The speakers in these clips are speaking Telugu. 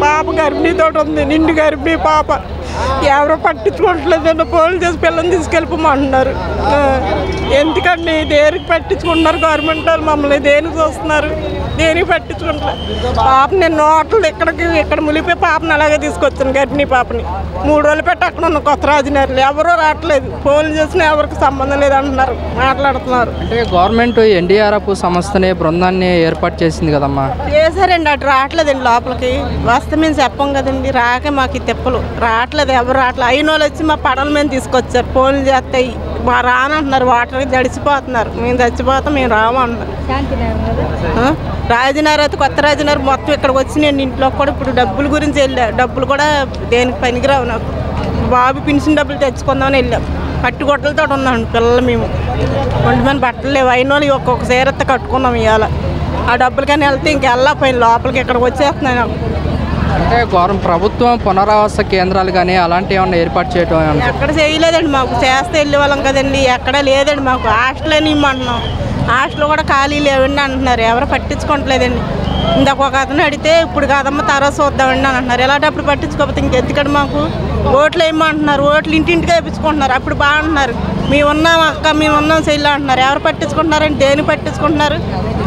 పాప గర్భిణీతో ఉంది, నిండు గర్భిణీ పాప. ఎవరో పట్టించుకోవట్లేదండి. పోలీసు చేసి పిల్లల్ని తీసుకెళ్ళిపోమంటున్నారు. ఎందుకండి దేనికి పట్టించుకుంటున్నారు? గవర్నమెంట్ వాళ్ళు మమ్మల్ని దేనికి చూస్తున్నారు? దేనికి పట్టించుకుంటారు? పాప నేను నోట్లు ఇక్కడ ములిపోయి పాపని అలాగే తీసుకొచ్చాను, గర్భిణీ పాపని. 3 రోజులు పెట్టి అక్కడ ఉన్న కొత్త రాజనగర్లు ఎవరో రావట్లేదు. పోలీసు చేసిన ఎవరికి సంబంధం లేదంటున్నారు, మాట్లాడుతున్నారు. అంటే గవర్నమెంట్ ఎన్డీఆర్ఎఫ్ సంస్థని బృందాన్ని ఏర్పాటు చేసింది కదమ్మా. చేశారండి, అటు రావట్లేదండి. లోపలికి వస్తే మేము చెప్పం కదండి. రాక మాకు తిప్పలు రావట్లేదు, ఎవరు రావట్లేదు. అయిన వాళ్ళు వచ్చి మా పడవల మీద తీసుకొచ్చారు. ఫోన్లు చేస్తాయి రానంటున్నారు, వాటర్కి జడిసిపోతున్నారు. మేము చచ్చిపోతాం, మేము రామంటున్నారు. రాజనగర్ అయితే కొత్త రాజనగర్ మొత్తం ఇక్కడికి వచ్చి నేను ఇంట్లో కూడా ఇప్పుడు డబ్బుల గురించి వెళ్ళాను. డబ్బులు కూడా దేనికి పనికిరావు నాకు. బాబు పెన్షన్ డబ్బులు తెచ్చుకుందామని వెళ్ళాం. కట్టుగొట్టలతో ఉన్నాం పిల్లలు. మేము ఒంటి మంది బట్టలు లేవు. అయిన వాళ్ళు ఒక్కొక్క సేరత్త కట్టుకున్నాం ఇవాళ. ఆ డబ్బులకని వెళ్తే ఇంకెళ్ళకపోయింది, లోపలికి ఇక్కడికి వచ్చేస్తున్నాయి నాకు. అంటే ప్రభుత్వం పునరావాస కేంద్రాలు కానీ అలాంటివి ఏమన్నా ఏర్పాటు చేయడం? ఎక్కడ చేయలేదండి. మాకు చేస్తే వెళ్ళే వాళ్ళం కదండి. ఎక్కడ లేదండి. మాకు హాస్టల్ అని ఇమ్మంటున్నాం. హాస్టల్ కూడా ఖాళీ లేవండి అంటున్నారు. ఎవరు పట్టించుకోవట్లేదండి. ఇందాక ఒక అతను అడిగితే ఇప్పుడు కాదమ్మా తర్వాత చూద్దామండి అని అంటున్నారు. ఎలాంటప్పుడు పట్టించుకోకపోతే ఇంకెందుకండి మాకు? ఓట్లు వేయమంటున్నారు, ఓట్లు ఇంటింటికి వేయించుకుంటున్నారు. అప్పుడు బాగుంటున్నారు. మేము ఉన్నాం అక్క, మేము ఉన్నాం చెల్లి అంటున్నారు. ఎవరు పట్టించుకుంటున్నారండి? దేని పట్టించుకుంటున్నారు?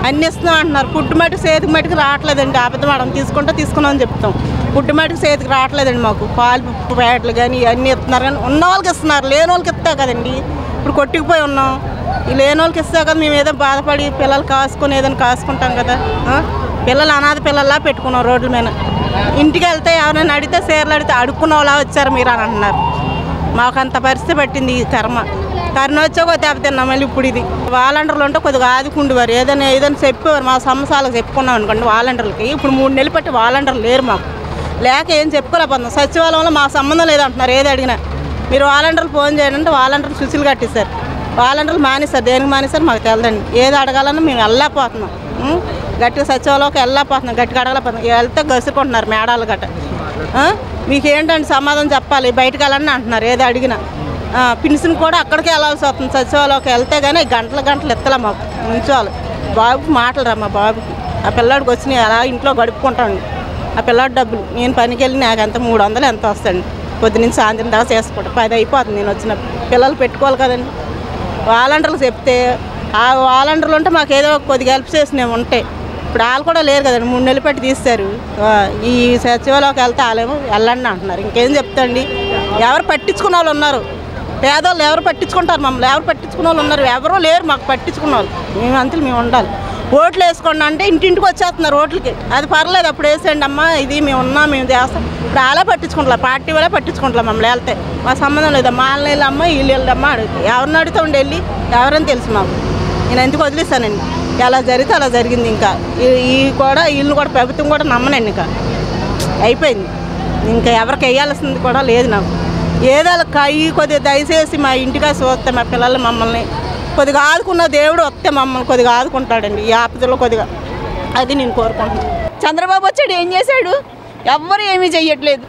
అన్ని ఇస్తున్నాం అంటున్నారు. పుట్టు మటుకు చేతికి మటుకు రావట్లేదండి. అబద్ధం మేడం తీసుకున్నామని చెప్తాం. పుట్టు మటుకు చేతికి రావట్లేదండి మాకు. పాలు ప్యాకెట్లు కానీ ఇవన్నీ ఇస్తున్నారు. కానీ ఉన్న వాళ్ళకి ఇస్తున్నారు, లేని వాళ్ళకి ఇస్తా కదండి. ఇప్పుడు కొట్టుకుపోయి ఉన్నాం. ఈ లేని వాళ్ళకి ఇస్తా కదా. మేము ఏదో బాధపడి పిల్లలు కాసుకొని ఏదైనా కాసుకుంటాం కదా. పిల్లలు అనాథ పిల్లల్లా పెట్టుకున్నాం రోడ్ల మీద. ఇంటికి వెళ్తే ఎవరైనా అడిగితే చీరలు అడిగితే అడుక్కున్న వాళ్ళ వచ్చారు మీరు అని అంటున్నారు. మాకు అంత పరిస్థితి పట్టింది ఈ కర్మ వచ్చా కొద్ది దెబ్బతిన్నాం. మళ్ళీ ఇప్పుడు ఇది వాలంటీర్లు ఉంటే కొద్దిగా ఆదుకుండేవారు. ఏదైనా చెప్పేవారు. మా సమస్యలకు చెప్పుకున్నాం అనుకోండి వాలంటీర్లకి. ఇప్పుడు 3 నెలలు పట్టి వాలంటీర్లు లేరు మాకు. లేక ఏం చెప్పుకోలేకపోతున్నాం. సచివాలయంలో మా సంబంధం లేదంటున్నారు. ఏది అడిగినా మీరు వాలంటీర్లు ఫోన్ చేయండి అంటే వాలంటీర్లు సుశీలు కట్టిస్తారు. వాలంటీర్లు మానేస్తారు. దేనికి మానేస్తారు మాకు తెలదండి. ఏది అడగాలన్నా మేము వెళ్ళలేకపోతున్నాం. గట్టిగా సచివాలయంకి వెళ్ళలేకపోతున్నాం. గట్టిగా అడగలేకపోతున్నాం. వెళ్తే గసుకుంటున్నారు మేడాలు గట్ట. మీకు ఏంటంటే సమాధానం చెప్పాలి, బయటకు వెళ్ళండి అంటున్నారు ఏది అడిగినా. పెన్షన్ కూడా అక్కడికి వెళ్ళాల్సి వస్తుంది. సచివాలయంకి వెళ్తే కానీ గంటలు ఎత్తలే మాకు ఉంచాలి. బాబుకి మాటలు రా మా బాబుకి. ఆ పిల్లాడికి వచ్చినాయి అలా ఇంట్లో గడుపుకుంటాను. ఆ పిల్లాడి డబ్బులు నేను పనికి వెళ్ళి నాకు ఎంత 300 ఎంత వస్తాయండి. పొద్దునుంచి సాయంత్రం దాకా చేసుకుంటాను. 10 అయిపోతుంది నేను వచ్చిన. పిల్లలు పెట్టుకోవాలి కదండి. వాలంటీర్లు చెప్తే ఆ వాలంటీర్లు ఉంటే మాకు ఏదో కొద్దిగా హెల్ప్ చేసినవి ఉంటాయి. ఇప్పుడు వాళ్ళు కూడా లేరు కదండి. 3 నెలలు పెట్టి తీస్తారు. ఈ సచివాలయంకి వెళ్తే వాళ్ళేమో వెళ్ళండి అంటున్నారు. ఇంకేం చెప్తాండి? ఎవరు పట్టించుకున్న వాళ్ళు ఉన్నారు? పేదవాళ్ళు ఎవరు పట్టించుకుంటారు? మమ్మల్ని ఎవరు పట్టించుకున్న వాళ్ళు ఉన్నారు? ఎవరో లేరు మాకు పట్టించుకున్న వాళ్ళు. మేము అంతలు మేము ఉండాలి. ఓట్లు వేసుకోండి అంటే ఇంటింటికి వచ్చేస్తున్నారు ఓట్లకి. అది పర్లేదు, అప్పుడు వేసేయండి అమ్మా, ఇది మేము ఉన్నాం, మేము చేస్తాం. ఇప్పుడు అలా పట్టించుకుంటా, పార్టీ వాళ్ళే పట్టించుకుంటాం. మమ్మల్ని వెళ్తే మా సంబంధం లేదు. మా వాళ్ళని వెళ్ళమ్మా, వీళ్ళు వెళ్ళమ్మా అడుగుతాయి. ఎవరిని అడిగితే ఉండి వెళ్ళి ఎవరని తెలుసు మాకు. నేను ఎందుకు వదిలేస్తానండి. ఎలా జరిగితే అలా జరిగింది. ఇంకా వీళ్ళని కూడా ప్రభుత్వం కూడా నమ్మనండి. ఇంకా అయిపోయింది. ఇంకా ఎవరికి వేయాల్సింది కూడా లేదు నాకు. ఏదో కొద్దిగా దయచేసి మా ఇంటిగా చూస్తే మా పిల్లలు మమ్మల్ని కొద్దిగా ఆదుకున్న దేవుడు వస్తే మమ్మల్ని కొద్దిగా ఆదుకుంటాడండి ఈ ఆపదలో కొద్దిగా. అది నేను కోరుకుంటున్నాను. చంద్రబాబు వచ్చాడు, ఏం చేశాడు? ఎవ్వరు ఏమీ చెయ్యట్లేదు.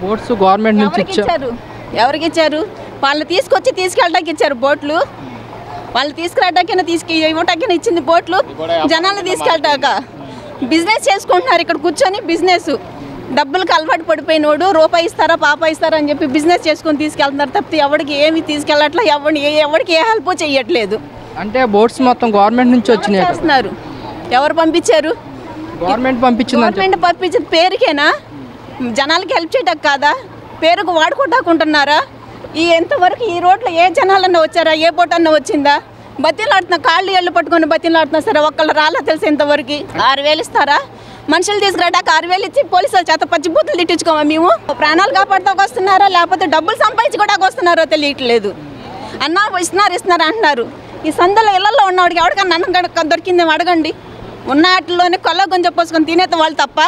బోట్స్ గవర్నమెంట్ నుంచి ఇచ్చారు. ఎవరికి ఇచ్చారు? వాళ్ళు తీసుకెళ్ళడానికి ఇచ్చారు బోట్లు. వాళ్ళు తీసుకురావడానికి ఇవ్వటానికి ఇచ్చింది బోట్లు. జనాలను తీసుకెళ్ళటాక బిజినెస్ చేసుకుంటున్నారు. ఇక్కడ కూర్చొని బిజినెస్ డబ్బులకు అలవాటు పడిపోయినోడు రూపాయి ఇస్తారా పాప ఇస్తారా అని చెప్పి బిజినెస్ చేసుకొని తీసుకెళ్తున్నారు తప్పితే ఎవరికి ఏమి తీసుకెళ్ళట్లే. ఎవరికి ఏ హెల్ప్ చేయట్లేదు. అంటే బోట్స్ మొత్తం గవర్నమెంట్ నుంచి వచ్చినాయి. ఎవరు పంపించారు? గవర్నమెంట్ పంపించింది పేరుకేనా? జనాలకి హెల్ప్ చేయటం కాదా? పేరుకు వాడుకోటాకుంటున్నారా? ఎంతవరకు ఈ రోడ్లో ఏ జనాలన్నా వచ్చారా? ఏ బోట్ అన్నా వచ్చిందా? బతిలాడుతున్నా, కాళ్ళు ఏళ్ళు పట్టుకొని బతిలాడుతున్నా సరే ఒక్కళ్ళు రాలా తెలిసి ఇంతవరకు 6,000 ఇస్తారా? మనుషులు తీసుకురాటాక 6,000 ఇచ్చి పోలీసుల చేత పచ్చిబూతులు తిట్టించుకోమా? మేము ప్రాణాలు కాపాడుతాకు వస్తున్నారా లేకపోతే డబ్బులు సంపాదించుకోవడానికి వస్తున్నారో తెలియట్లేదు. అన్నా ఇస్తున్నారు అంటున్నారు. ఈ సందులో ఇళ్లలో ఉన్నవాడికి ఎవరికన్నా అన్నం దొరికిందేమో అడగండి. ఉన్న వాటిలోనే కొల్ల కొంచెం పోసుకొని తినేత వాళ్ళు తప్ప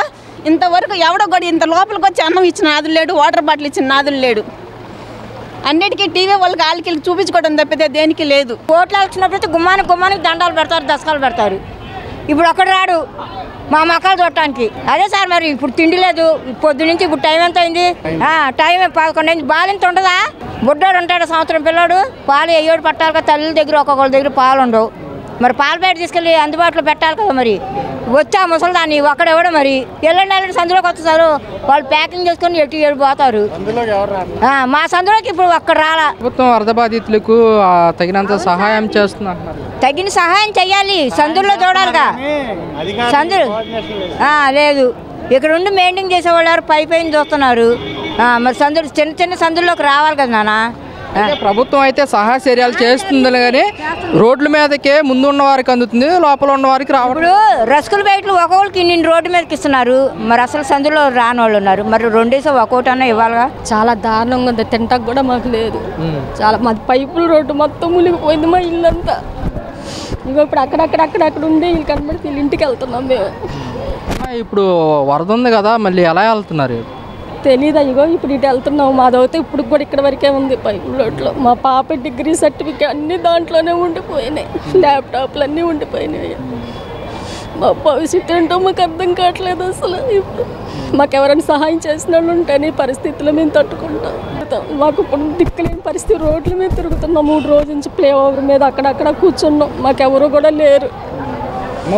ఇంతవరకు ఎవడో కూడా ఇంత లోపలికి వచ్చి అన్నం ఇచ్చిన నాదులు లేడు, వాటర్ బాటిల్ ఇచ్చిన నాదులు లేడు. అన్నిటికీ టీవీ వాళ్ళకి వాళ్ళకి చూపించుకోవడం తప్పితే దేనికి లేదు. ఓట్లు వచ్చినప్పుడు గుమ్మానికి దండాలు పెడతారు, దశకాలు పెడతారు. ఇప్పుడు ఒక్కడు రాడు మా మక్కలు చూడటానికి. అదే సార్ మరి ఇప్పుడు తిండి లేదు. పొద్దు నుంచి ఇప్పుడు టైం ఎంత అయింది? టైం 11 అయింది. బాలింత ఉండదా? బుడ్డోడు ఉంటాడు సంవత్సరం పిల్లోడు, పాలు ఎయ్యోడు పట్టాలి. తల్లి దగ్గర ఒక్కొక్కరి దగ్గర పాలు ఉండవు. మరి పాల ప్యాకెట్ తీసుకెళ్ళి అందుబాటులో పెట్టాలి కదా. మరి వచ్చా ముసలిదాన్ని ఒక్కడెవడో మరి ఎల్లుండి సందులోకి వస్తారు, వాళ్ళు ప్యాకింగ్ చేసుకొని ఎటు పోతారు. మా సందులోకి ఇప్పుడు ఒక్కడ రాలా. ప్రభుత్వం వరద బాధితులకు తగినంత సహాయం చేస్తున్నారు. తగిన సహాయం చెయ్యాలి, సందుల్లో చూడాలిగా. సందులు లేదు, ఇక్కడ ఉండి మెయింటైన్ చేసేవాళ్ళు పైన చూస్తున్నారు. మరి సందులు చిన్న చిన్న సందుల్లోకి రావాలి కదా నాన్న. ప్రభుత్వం అయితే సహాయ చర్యలు చేస్తుంది కానీ రోడ్ల మీదకే ముందు ఉన్న వారికి అందుతుంది, లోపల ఉన్న వారికి రావడం. ఇప్పుడు రసకుల బయటలు ఒక్కొక్కరికి ఇన్ని రోడ్డు మీదకి ఇస్తున్నారు, మరి అసలు సందులో రాని వాళ్ళు ఉన్నారు. మరి రెండేసో ఒక్కొక్కటి అన్నా ఇవ్వాలిగా. చాలా దారుణంగా ఉంది, తింటాకు కూడా మాకు లేదు. చాలా మాది పైపుల రోడ్డు మొత్తం మునిగిపోయింది మా ఇల్లంతా. ఇంకో ఇప్పుడు అక్కడక్కడ ఉండి వీళ్ళు కనబడితే వీళ్ళ ఇంటికి వెళ్తున్నాం మేము. ఇప్పుడు వరద ఉంది కదా, మళ్ళీ ఎలా వెళ్తున్నారు తెలీదు. ఇగో ఇప్పుడు ఇటు వెళ్తున్నాము. మాదవుతే ఇప్పుడు కూడా ఇక్కడ వరకే ఉంది పైపుల రోడ్లో. మా పాప డిగ్రీ సర్టిఫికేట్ అన్నీ దాంట్లోనే ఉండిపోయినాయి, ల్యాప్టాప్లు అన్నీ ఉండిపోయినాయి. మా భవిష్యత్తు ఏంటో మాకు అర్థం కావట్లేదు అసలు. ఇప్పుడు మాకు ఎవరైనా సహాయం చేసిన వాళ్ళు ఉంటేనే పరిస్థితులు మేము తట్టుకుంటాం. మాకు ఇప్పుడు దిక్కులేని పరిస్థితి, రోడ్ల మీద తిరుగుతున్నాం. 3 రోజుల నుంచి ప్లే ఓవర్ మీద అక్కడక్కడ కూర్చున్నాం, మాకెవరు కూడా లేరు.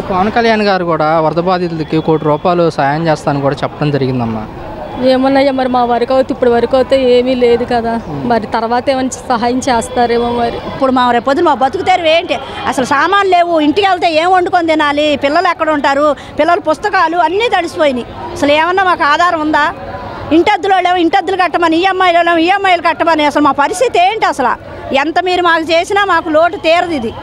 పవన్ కళ్యాణ్ గారు కూడా వరద బాధితులకి ₹1 కోటి సాయం చేస్తానని కూడా చెప్పడం జరిగిందమ్మా. ఏమన్నాయో మరి మా వరకు అవుతే ఇప్పుడు వరకు అయితే ఏమీ లేదు కదా, మరి తర్వాత ఏమైనా సహాయం చేస్తారేమో. మరి ఇప్పుడు మా రేపొద్దున మా బతుకుతారు ఏంటి, అసలు సామాన్లు లేవు. ఇంటికి వెళ్తే ఏం వండుకొని తినాలి, పిల్లలు ఎక్కడ ఉంటారు, పిల్లల పుస్తకాలు అన్నీ తడిసిపోయినాయి. అసలు ఏమన్నా మాకు ఆధారం ఉందా? ఇంటద్దులో లేవు, ఇంటద్దులు కట్టమని, ఈఎంఐలు కట్టమని. అసలు మా పరిస్థితి ఏంటి అసలు? ఎంత మీరు మాకు చేసినా మాకు లోటు తీరదు. ఇది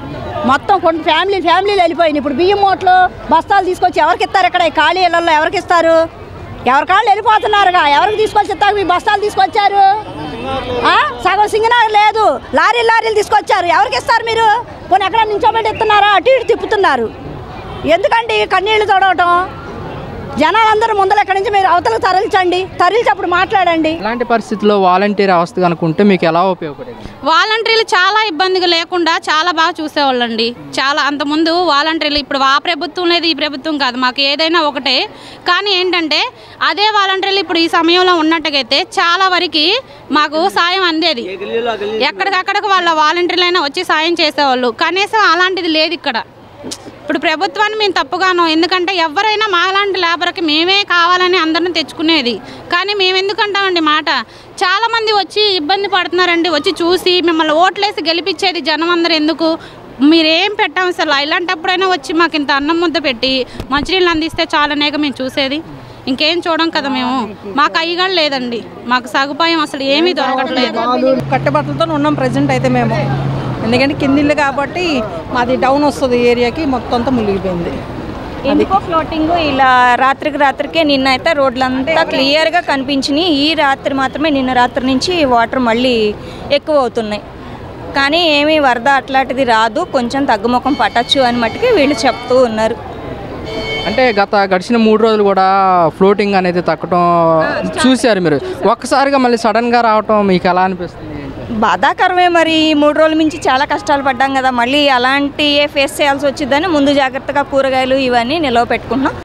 మొత్తం కొన్ని ఫ్యామిలీలు వెళ్ళిపోయినాయి. ఇప్పుడు బియ్యం మూటలు బస్తాలు తీసుకొచ్చి ఎవరికి ఇస్తారు? ఇక్కడ ఈ ఖాళీ ఇళ్లలో ఎవరికి ఇస్తారు? ఎవరి కాళ్ళు వెళ్ళిపోతున్నారుగా. ఎవరికి తీసుకొచ్చి ఇస్తారు? మీ బస్తాలు తీసుకొచ్చారు, సగం సింగనారు లేదు, లారీలు తీసుకొచ్చారు. ఎవరికి ఇస్తారు మీరు? పోనీ ఎక్కడ నించోబెట్టి ఇస్తున్నారా? అటు ఇటు తిప్పుతున్నారు. ఎందుకండి కన్నీళ్లు తొడవటం? జనాలందరూ ముందర ఎక్కడి నుంచి మీరు అవతలకు తరలించి అప్పుడు మాట్లాడండి. ఇలాంటి పరిస్థితుల్లో వాలంటీర్ వ్యవస్థ కనుకుంటే మీకు ఎలా ఉపయోగపడేది? వాలంటీర్లు చాలా ఇబ్బందిగా లేకుండా చాలా బాగా చూసేవాళ్ళండి. చాలా అంతకుముందు వాలంటీర్లు, ఇప్పుడు ఆ ప్రభుత్వం లేదు ఈ ప్రభుత్వం కాదు, మాకు ఏదైనా ఒకటే. కానీ ఏంటంటే అదే వాలంటీర్లు ఇప్పుడు ఈ సమయంలో ఉన్నట్టుగైతే చాలా వరకు మాకు సాయం అందేది. ఎక్కడికక్కడికి వాళ్ళ వాలంటీర్లైనా వచ్చి సాయం చేసేవాళ్ళు. కనీసం అలాంటిది లేదు ఇక్కడ. ఇప్పుడు ప్రభుత్వాన్ని మేము తప్పుగాను, ఎందుకంటే ఎవరైనా మాలాంటి లేబర్కి మేమే కావాలని అందరిని తెచ్చుకునేది. కానీ మేము ఎందుకంటామండి మాట, చాలామంది వచ్చి ఇబ్బంది పడుతున్నారండి. వచ్చి చూసి మిమ్మల్ని ఓట్లేసి గెలిపించేది జనం అందరూ ఎందుకు? మీరేం పెట్టాం అసలు? ఇలాంటప్పుడైనా వచ్చి మాకు ఇంత అన్నం ముద్ద పెట్టి మంచినీళ్ళు అందిస్తే చాలనేక మేము చూసేది. ఇంకేం చూడం కదా మేము. మాకు అయ్యగా లేదండి, మాకు సదుపాయం అసలు ఏమీ దొరకట్లేదు. కట్టబట్టలతో ఉన్నాం ప్రజెంట్ అయితే మేము. ఎందుకంటే కిందిళ్ళు కాబట్టి మాది డౌన్ వస్తుంది ఏరియాకి, మొత్తం అంతా మునిగిపోయింది. ఎందుకో ఫ్లోటింగ్ ఇలా రాత్రికే నిన్న అయితే రోడ్లంతా క్లియర్గా కనిపించినాయి. ఈ రాత్రి మాత్రమే, నిన్న రాత్రి నుంచి వాటర్ మళ్ళీ ఎక్కువ అవుతున్నాయి. కానీ ఏమీ వరద అట్లాంటిది రాదు, కొంచెం తగ్గుముఖం పట్టచ్చు అని మట్టుకి వీళ్ళు చెప్తూ ఉన్నారు. అంటే గడిచిన 3 రోజులు కూడా ఫ్లోటింగ్ అనేది తగ్గటం చూశారు మీరు. ఒక్కసారిగా మళ్ళీ సడన్గా రావటం మీకు ఎలా అనిపిస్తుంది? బాధాకరమే. మరి 3 రోజుల నుంచి చాలా కష్టాలు పడ్డాం కదా, మళ్ళీ అలాంటి ఫేస్ చేయాల్సి వచ్చిందని ముందు జాగ్రత్తగా కూరగాయలు ఇవన్నీ నిలవ పెట్టుకుంటున్నాం.